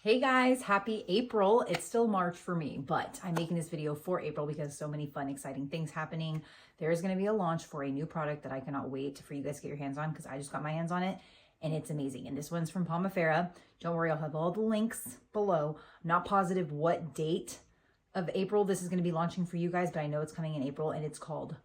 Hey guys, happy April. It's still March for me, but I'm making this video for April because so many fun, exciting things happening. There's going to be a launch for a new product that I cannot wait for you guys to get your hands on because I just got my hands on it and it's amazing. And this one's from Pomifera. Don't worry, I'll have all the links below. I'm not positive what date of April this is going to be launching for you guys, but I know it's coming in April and it's called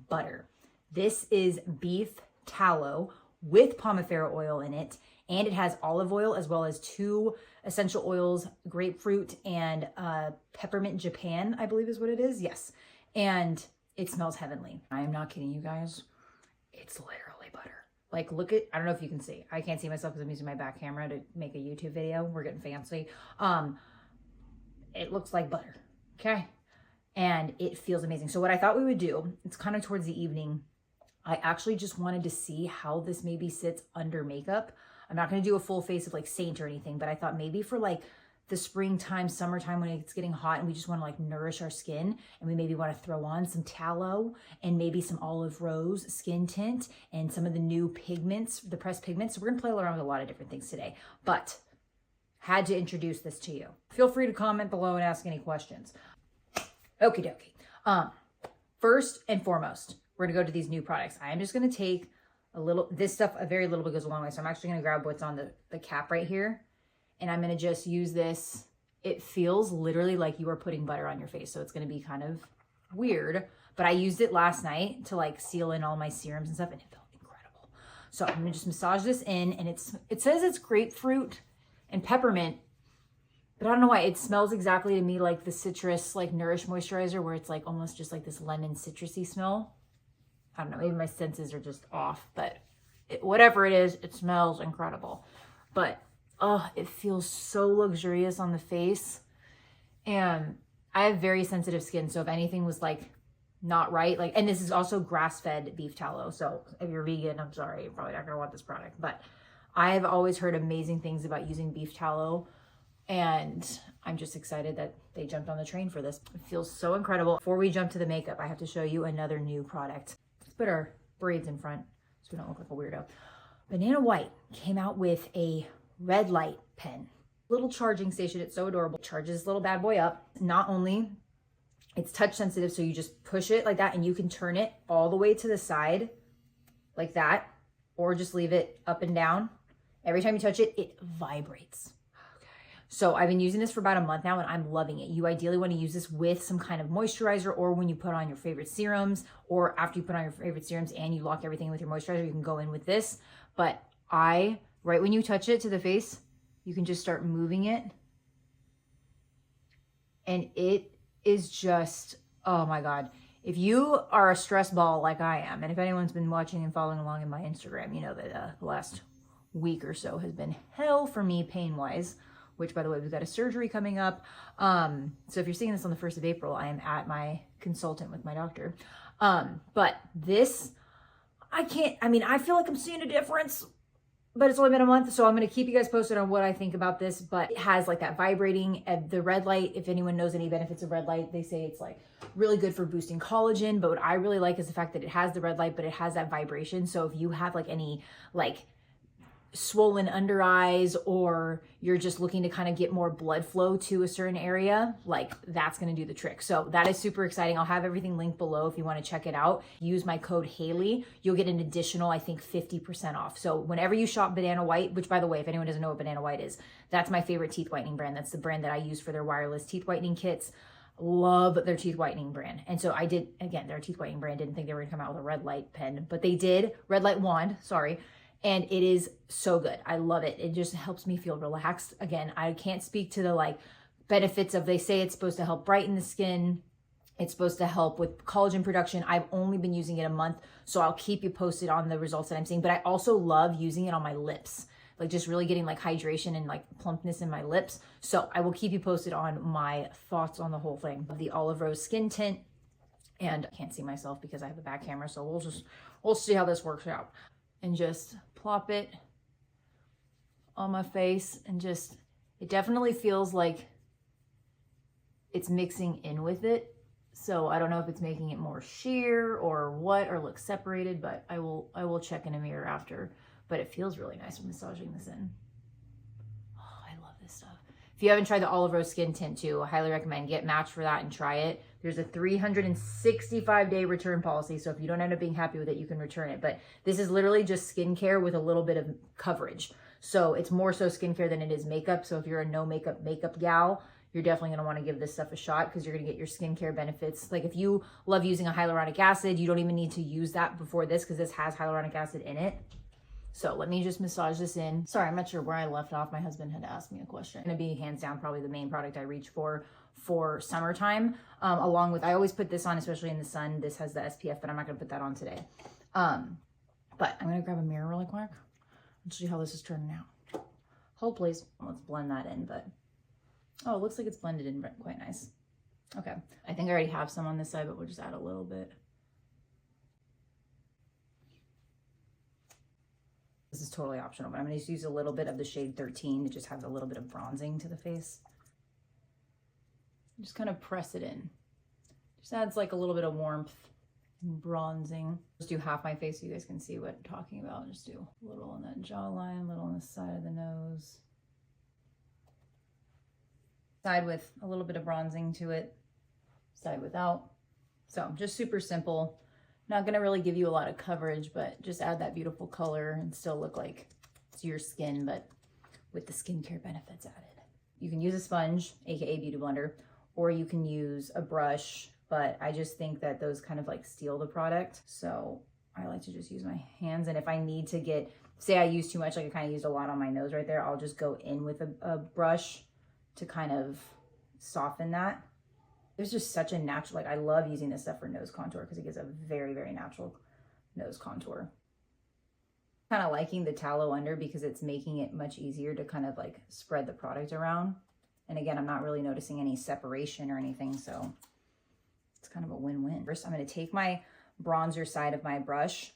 Butter. This is beef tallow with Pomifera oil in it, and it has olive oil as well as 2 essential oils, grapefruit and peppermint Japan, I believe is what it is. Yes. And it smells heavenly. I am not kidding you guys. It's literally butter. Like, look at, I don't know if you can see. I can't see myself because I'm using my back camera to make a YouTube video. We're getting fancy. It looks like butter. Okay. And it feels amazing. So what I thought we would do, it's kind of towards the evening. I actually just wanted to see how this maybe sits under makeup. I'm not going to do a full face of like Saint or anything, but I thought maybe for like the springtime, summertime when it's getting hot and we just want to like nourish our skin and we maybe want to throw on some tallow and maybe some olive rose skin tint and some of the new pigments, the pressed pigments. So we're going to play around with a lot of different things today, but had to introduce this to you. Feel free to comment below and ask any questions. Okie dokie. First and foremost, we're going to go to these new products. I am just going to take a little, this stuff, a very little bit goes a long way. So I'm actually going to grab what's on the cap right here. And I'm going to just use this. It feels literally like you are putting butter on your face. So it's going to be kind of weird. But I used it last night to like seal in all my serums and stuff. And it felt incredible. So I'm going to just massage this in. And it says it's grapefruit and peppermint. But I don't know why. It smells exactly to me like the citrus, like Nourish Moisturizer, where it's like almost just like this lemon citrusy smell. I don't know, maybe my senses are just off, but whatever it is, it smells incredible. But, it feels so luxurious on the face. And I have very sensitive skin, so if anything was like not right, like, and this is also grass-fed beef tallow. So if you're vegan, I'm sorry, you're probably not gonna want this product. But I have always heard amazing things about using beef tallow. And I'm just excited that they jumped on the train for this. It feels so incredible. Before we jump to the makeup, I have to show you another new product. Let's put our braids in front so we don't look like a weirdo. Banana White came out with a red light pen. Little charging station. It's so adorable. It charges this little bad boy up. Not only, it's touch sensitive, so you just push it like that and you can turn it all the way to the side like that, or just leave it up and down. Every time you touch it, it vibrates. So I've been using this for about a month now and I'm loving it. You ideally want to use this with some kind of moisturizer or when you put on your favorite serums, or after you put on your favorite serums and you lock everything with your moisturizer, you can go in with this. But right when you touch it to the face, you can just start moving it. And it is just, oh my God. If you are a stress ball like I am, and if anyone's been watching and following along in my Instagram, you know that the last week or so has been hell for me pain-wise. Which, by the way, we've got a surgery coming up. So if you're seeing this on the 1st of April, I am at my consultant with my doctor. But this, I feel like I'm seeing a difference, but it's only been a month. So I'm going to keep you guys posted on what I think about this. But it has like that vibrating, the red light. If anyone knows any benefits of red light, they say it's like really good for boosting collagen. But what I really like is the fact that it has the red light, but it has that vibration. So if you have like any like swollen under eyes, or you're just looking to kind of get more blood flow to a certain area, like that's going to do the trick. So that is super exciting. I'll have everything linked below if you want to check it out. Use my code Haley. You'll get an additional, I think, 50% off. So whenever you shop Banana White, which by the way, if anyone doesn't know what Banana White is, that's my favorite teeth whitening brand. That's the brand that I use for their wireless teeth whitening kits. Love their teeth whitening brand. And so I did, again, their teeth whitening brand, didn't think they were gonna come out with a red light pen, but they did. Red light wand, sorry. And it is so good. I love it. It just helps me feel relaxed. Again, I can't speak to the like benefits of, they say it's supposed to help brighten the skin. It's supposed to help with collagen production. I've only been using it a month, so I'll keep you posted on the results that I'm seeing. But I also love using it on my lips, like just really getting like hydration and like plumpness in my lips. So I will keep you posted on my thoughts on the whole thing. The olive rose skin tint, and I can't see myself because I have the back camera. So we'll see how this works out. And just plop it on my face and just, it definitely feels like it's mixing in with it. So I don't know if it's making it more sheer or what, or look separated, but I will check in a mirror after. But it feels really nice massaging this in. Oh, I love this stuff. If you haven't tried the Olive Rose Skin Tint too, I highly recommend get Match for that and try it. There's a 365-day return policy, so if you don't end up being happy with it, you can return it. But this is literally just skincare with a little bit of coverage. So it's more so skincare than it is makeup. So if you're a no makeup gal, you're definitely going to want to give this stuff a shot because you're going to get your skincare benefits. Like if you love using a hyaluronic acid, you don't even need to use that before this because this has hyaluronic acid in it. So let me just massage this in. Sorry, I'm not sure where I left off. My husband had asked me a question. It's going to be hands down probably the main product I reach for summertime. Along with, I always put this on, especially in the sun. This has the SPF, but I'm not going to put that on today. But I'm going to grab a mirror really quick. Let's see how this is turning out. Hold please. Let's blend that in, but oh, it looks like it's blended in quite nice. Okay, I think I already have some on this side, but we'll just add a little bit. This is totally optional, but I'm going to just use a little bit of the shade 13 to just have a little bit of bronzing to the face. Just kind of press it in. Just adds like a little bit of warmth and bronzing. Just do half my face so you guys can see what I'm talking about. Just do a little on that jawline, a little on the side of the nose. Side with a little bit of bronzing to it, side without. So just super simple. Not gonna really give you a lot of coverage, but just add that beautiful color and still look like it's your skin, but with the skincare benefits added. You can use a sponge, AKA beauty blender, or you can use a brush, but I just think that those kind of like steal the product. So I like to just use my hands. And if I need to get, say I use too much, like I kind of used a lot on my nose right there, I'll just go in with a brush to kind of soften that. There's just such a natural, like I love using this stuff for nose contour because it gives a very, very natural nose contour. Kind of liking the tallow under because it's making it much easier to kind of like spread the product around. And again, I'm not really noticing any separation or anything, so it's kind of a win-win. First, I'm going to take my bronzer side of my brush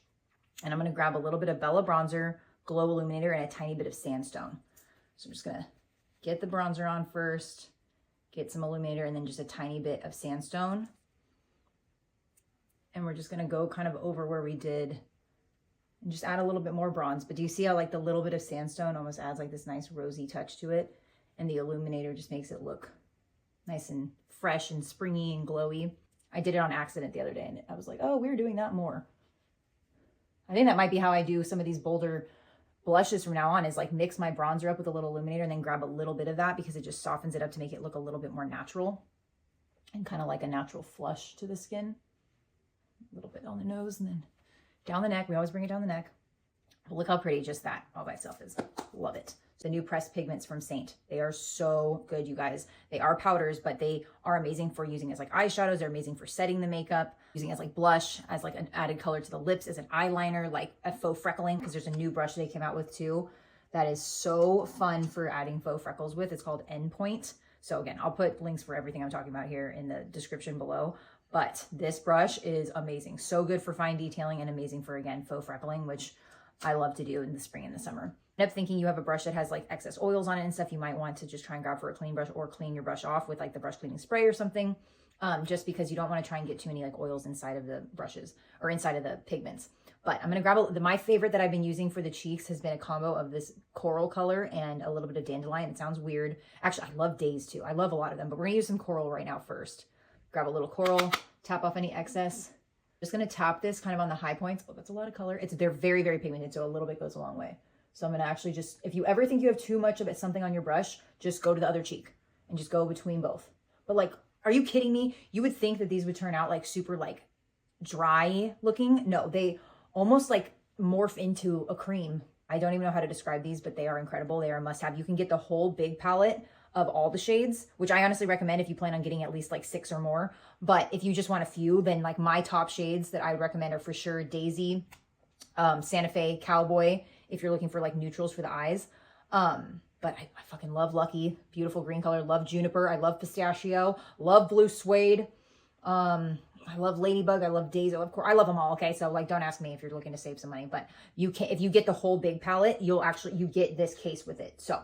and I'm going to grab a little bit of Bella Bronzer, Glow Illuminator, and a tiny bit of Sandstone. So I'm just going to get the bronzer on first, get some illuminator, and then just a tiny bit of Sandstone. And we're just going to go kind of over where we did and just add a little bit more bronze. But do you see how like the little bit of Sandstone almost adds like this nice rosy touch to it? And the illuminator just makes it look nice and fresh and springy and glowy. I did it on accident the other day and I was like, oh, we're doing that more. I think that might be how I do some of these bolder blushes from now on, is like mix my bronzer up with a little illuminator and then grab a little bit of that because it just softens it up to make it look a little bit more natural and kind of like a natural flush to the skin. A little bit on the nose and then down the neck. We always bring it down the neck. But look how pretty just that all by itself is. Love it. The new pressed pigments from Saint. They are so good, you guys. They are powders, but they are amazing for using as like eyeshadows. They're amazing for setting the makeup, using as like blush, as like an added color to the lips, as an eyeliner, like a faux freckling, because there's a new brush they came out with too that is so fun for adding faux freckles with. It's called En Pointe. So again, I'll put links for everything I'm talking about here in the description below. But this brush is amazing. So good for fine detailing and amazing for, again, faux freckling, which I love to do in the spring and the summer. End up thinking you have a brush that has like excess oils on it and stuff, you might want to just try and grab for a clean brush or clean your brush off with like the brush cleaning spray or something, just because you don't want to try and get too many like oils inside of the brushes or inside of the pigments. But I'm going to grab my favorite that I've been using for the cheeks has been a combo of this coral color and a little bit of dandelion. It sounds weird. Actually, I love days too. I love a lot of them, but we're going to use some coral right now first. Grab a little coral, tap off any excess. Just going to tap this kind of on the high points. Oh, that's a lot of color. They're very, very pigmented, so a little bit goes a long way. So I'm going to actually just, if you ever think you have too much of something on your brush, just go to the other cheek and just go between both. But like, are you kidding me? You would think that these would turn out like super like dry looking. No, they almost like morph into a cream. I don't even know how to describe these, but they are incredible. They are a must have. You can get the whole big palette of all the shades, which I honestly recommend if you plan on getting at least like 6 or more. But if you just want a few, then like my top shades that I would recommend are for sure Daisy, Santa Fe, Cowboy, if you're looking for like neutrals for the eyes. But I fucking love Lucky, beautiful green color. Love Juniper. I love Pistachio. Love Blue Suede. I love Ladybug. I love Daisy. I love them all. Okay, so like, don't ask me if you're looking to save some money. But you can, if you get the whole big palette, you get this case with it. So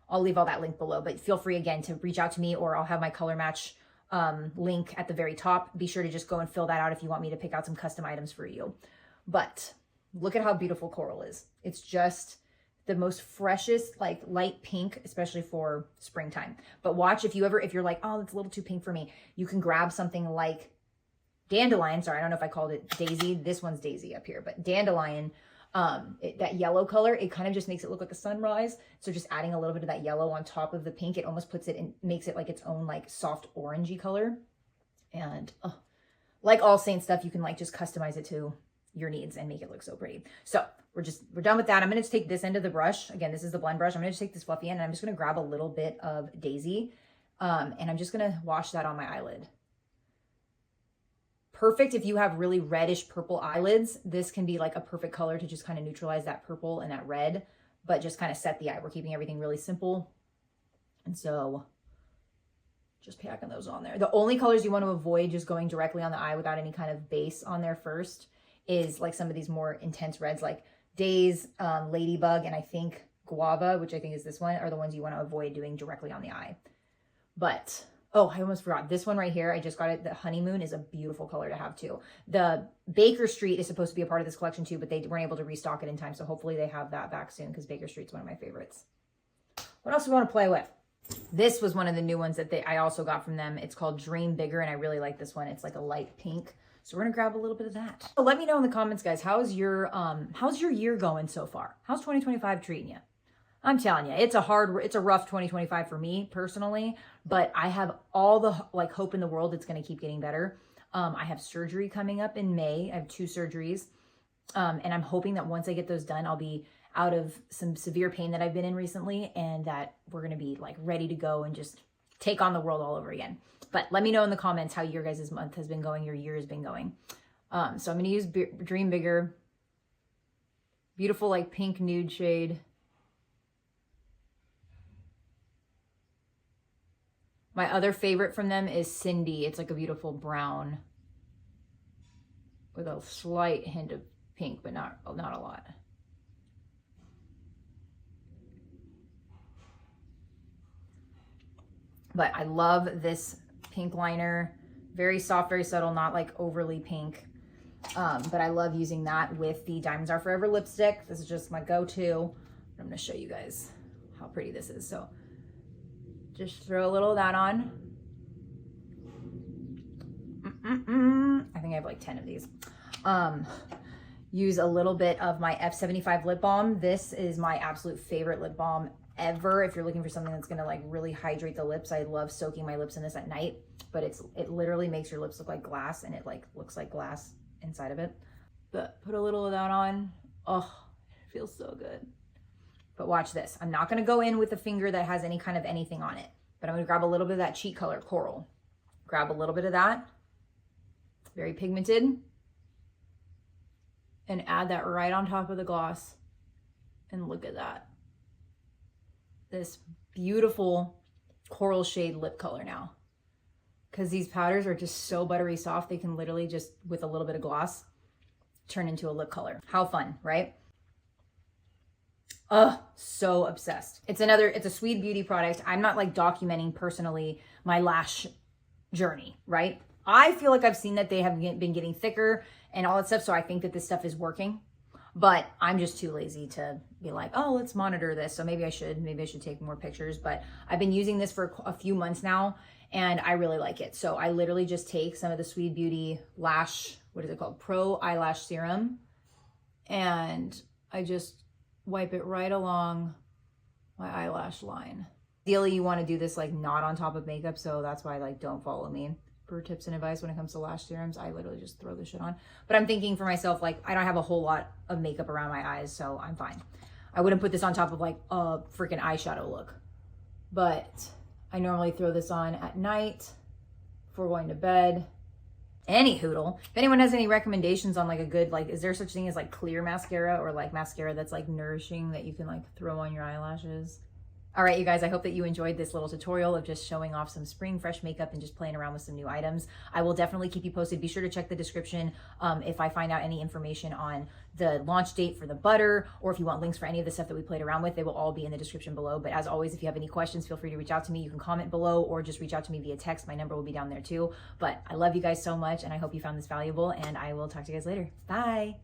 I'll leave all that link below. But feel free again to reach out to me, or I'll have my color match link at the very top. Be sure to just go and fill that out if you want me to pick out some custom items for you. But look at how beautiful coral is. It's just the most freshest, like light pink, especially for springtime. But watch, if you're like, oh, it's a little too pink for me, you can grab something like Dandelion. Sorry, I don't know if I called it Daisy. This one's Daisy up here, but Dandelion, that yellow color, it kind of just makes it look like a sunrise. So just adding a little bit of that yellow on top of the pink, it almost puts it in, makes it like its own like soft orangey color. And like all Saint stuff, you can like just customize it to your needs and make it look so pretty. So we're done with that. I'm going to take this end of the brush. Again, this is the blend brush. I'm going to take this fluffy end and I'm just going to grab a little bit of Daisy. And I'm just going to wash that on my eyelid. Perfect if you have really reddish purple eyelids. This can be like a perfect color to just kind of neutralize that purple and that red, but just kind of set the eye. We're keeping everything really simple. And so just packing those on there. The only colors you want to avoid just going directly on the eye without any kind of base on there first is like some of these more intense reds like Days, Ladybug, and I think Guava, which I think is this one, are the ones you want to avoid doing directly on the eye. But oh, I almost forgot. This one right here, I just got it. The Honeymoon is a beautiful color to have too. The Baker Street is supposed to be a part of this collection too, but they weren't able to restock it in time. So hopefully they have that back soon because Baker Street's one of my favorites. What else do we want to play with? This was one of the new ones that I also got from them. It's called Dream Bigger, and I really like this one. It's like a light pink. So we're going to grab a little bit of that. So let me know in the comments, guys, how's your year going so far? How's 2025 treating you? I'm telling you, it's a rough 2025 for me personally, but I have all the like hope in the world it's going to keep getting better. I have surgery coming up in May. I have 2 surgeries. And I'm hoping that once I get those done, I'll be out of some severe pain that I've been in recently and that we're going to be like ready to go and just take on the world all over again. But let me know in the comments how your guys' month has been going, your year has been going. So I'm going to use Dream Bigger. Beautiful like pink nude shade. My other favorite from them is Cindy. It's like a beautiful brown with a slight hint of pink, but not a lot. But I love this pink liner. Very soft, very subtle, not like overly pink. But I love using that with the Diamonds Are Forever lipstick. This is just my go-to. I'm going to show you guys how pretty this is. So just throw a little of that on. I think I have like 10 of these. Use a little bit of my F75 Lip Balm. This is my absolute favorite lip balm ever. If you're looking for something that's gonna like really hydrate the lips, I love soaking my lips in this at night, but it literally makes your lips look like glass, and it like looks like glass inside of it. But put a little of that on. Oh, it feels so good. But watch this. I'm not going to go in with a finger that has any kind of anything on it, but I'm going to grab a little bit of that cheek color, Coral. Grab a little bit of that. Very pigmented. And add that right on top of the gloss. And look at that. This beautiful coral shade lip color now. Because these powders are just so buttery soft, they can literally just, with a little bit of gloss, turn into a lip color. How fun, right? Oh, so obsessed. It's a SWEED beauty product. I'm not like documenting personally my lash journey, right? I feel like I've seen that they have been getting thicker and all that stuff. So I think that this stuff is working, but I'm just too lazy to be like, oh, let's monitor this. So maybe I should take more pictures, but I've been using this for a few months now and I really like it. So I literally just take some of the SWEED Beauty Lash, what is it called? Pro Eyelash Serum. And I just wipe it right along my eyelash line. Ideally, you want to do this like not on top of makeup, so that's why like don't follow me for tips and advice when it comes to lash serums. I literally just throw this shit on. But I'm thinking for myself, like I don't have a whole lot of makeup around my eyes, so I'm fine. I wouldn't put this on top of like a freaking eyeshadow look. But I normally throw this on at night before going to bed. Any hoodle. If anyone has any recommendations on like a good, like, is there such thing as like clear mascara or like mascara that's like nourishing that you can like throw on your eyelashes? All right, you guys, I hope that you enjoyed this little tutorial of just showing off some spring fresh makeup and just playing around with some new items. I will definitely keep you posted. Be sure to check the description if I find out any information on the launch date for the butter, or if you want links for any of the stuff that we played around with, they will all be in the description below. But as always, if you have any questions, feel free to reach out to me. You can comment below or just reach out to me via text. My number will be down there too. But I love you guys so much and I hope you found this valuable, and I will talk to you guys later. Bye.